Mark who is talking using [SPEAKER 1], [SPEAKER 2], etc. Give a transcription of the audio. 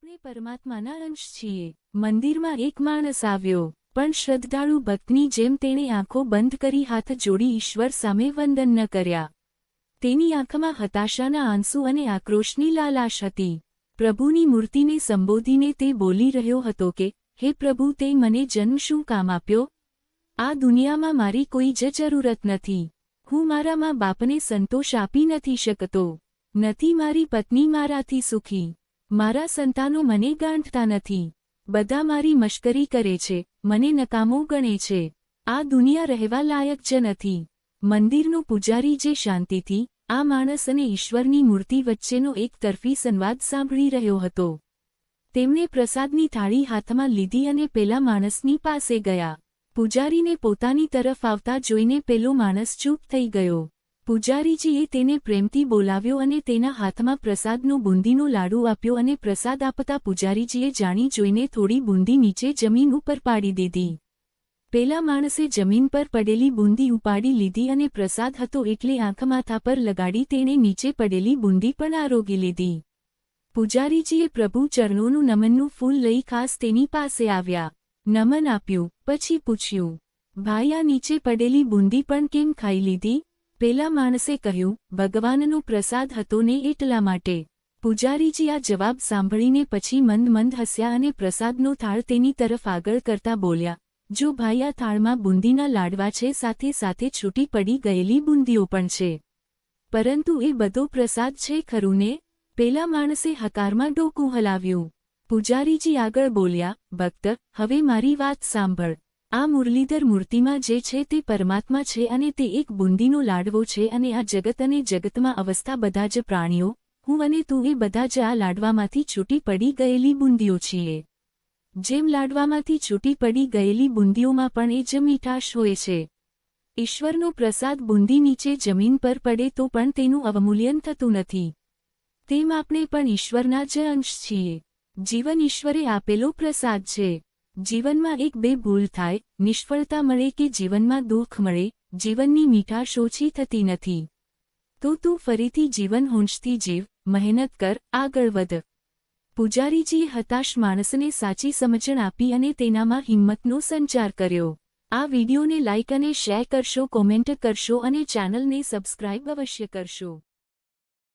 [SPEAKER 1] આપણે પરમાત્માના અંશ છીએ। મંદિરમાં એક માણસ આવ્યો, પણ શ્રદ્ધાળુ ભક્તની જેમ તેણે આંખો બંધ કરી હાથ જોડી ઈશ્વર સામે વંદન ન કર્યા। તેની આંખમાં હતાશાના આંસુ અને આક્રોશની લાલાશ હતી। પ્રભુની મૂર્તિને સંબોધીને તે બોલી રહ્યો હતો કે, હે પ્રભુ, તે મને જન્મ શું કામ આપ્યો? આ દુનિયામાં મારી કોઈ જ જરૂરત નથી। હું મારા મા બાપને સંતોષ આપી નથી શકતો, નથી મારી પત્ની મારાથી સુખી, મારા સંતાનો મને ગાંઠતા નથી, બધા મારી મશ્કરી કરે છે, મને નકામો ગણે છે, આ દુનિયા રહેવા લાયક જ નથી। મંદિરનો પૂજારી જે શાંતિથી આ માણસ અને ઈશ્વરની મૂર્તિ વચ્ચેનો એકતરફી સંવાદ સાંભળી રહ્યો હતો, તેમણે પ્રસાદની થાળી હાથમાં લીધી અને પેલા માણસની પાસે ગયા। પૂજારીને પોતાની તરફ આવતા જોઈને પેલો માણસ ચૂપ થઈ ગયો। પૂજારીજીએ તેને પ્રેમથી બોલાવ્યો અને તેના હાથમાં પ્રસાદનો બુંદીનો લાડુ આપ્યો અને પ્રસાદ આપતા પૂજારીજીએ જાણી જોઈને થોડી બુંદી નીચે જમીન ઉપર પાડી દીધી। પેલા માણસે જમીન પર પડેલી બુંદી ઉપાડી લીધી અને પ્રસાદ હતો એટલે આંખ માથા પર લગાડી તેણે નીચે પડેલી બુંદી પણ આરોગી લીધી। પૂજારીજીએ પ્રભુ ચરણોનું નમનનું ફૂલ લઈ ખાસ તેની પાસે આવ્યા, નમન આપ્યું, પછી પૂછ્યું, ભાઈ, આ નીચે પડેલી બુંદી પણ કેમ ખાઈ લીધી? પેલા માણસે કહ્યું, ભગવાનનો પ્રસાદ હતો ને એટલા માટે। પૂજારીજી આ જવાબ સાંભળીને પછી મંદ મંદ હસ્યા અને પ્રસાદનો થાળ તેની તરફ આગળ કરતા બોલ્યા, જો ભાઈ, આ થાળમાં બુંદીના લાડવા છે, સાથે સાથે છૂટી પડી ગયેલી બુંદીઓ પણ છે, પરંતુ એ બધો પ્રસાદ છે ખરું ને? પેલા માણસે હકારમાં ડોકું હલાવ્યું। પૂજારીજી આગળ બોલ્યા, ભક્ત, હવે મારી વાત સાંભળ। આ મુરલીધર મૂર્તિમાં જે છે તે પરમાત્મા છે અને તે એક બુંદીનો લાડવો છે અને આ જગત અને જગતમાં અવસ્થા બધા જ પ્રાણીઓ, હું અને તું એ બધા જ આ લાડવામાંથી છૂટી પડી ગયેલી બુંદીઓ છીએ। જેમ લાડવામાંથી છૂટી પડી ગયેલી બુંદીઓમાં પણ એ જ મીઠાશ હોય છે। ઈશ્વરનો પ્રસાદ બુંદી નીચે જમીન પર પડે તો પણ તેનું અવમૂલ્યન થતું નથી, તેમ આપણે પણ ઈશ્વરના જ અંશ છીએ। જીવન ઈશ્વરે આપેલો પ્રસાદ છે। જીવનમાં એક બે ભૂલ થાય, નિષ્ફળતા મળે કે જીવનમાં દુઃખ મળે, જીવનની મીઠાશ ઓછી થતી નથી। તો તું ફરીથી જીવન હોંશથી જીવ, મહેનત કર, આગળ વધ। પૂજારીજીએ હતાશ માણસને સાચી સમજણ આપી અને તેનામાં હિંમતનો સંચાર કર્યો। આ વિડીયોને લાઇક અને શેર કરશો, કોમેન્ટ કરશો અને ચેનલને સબસ્ક્રાઇબ અવશ્ય કરશો।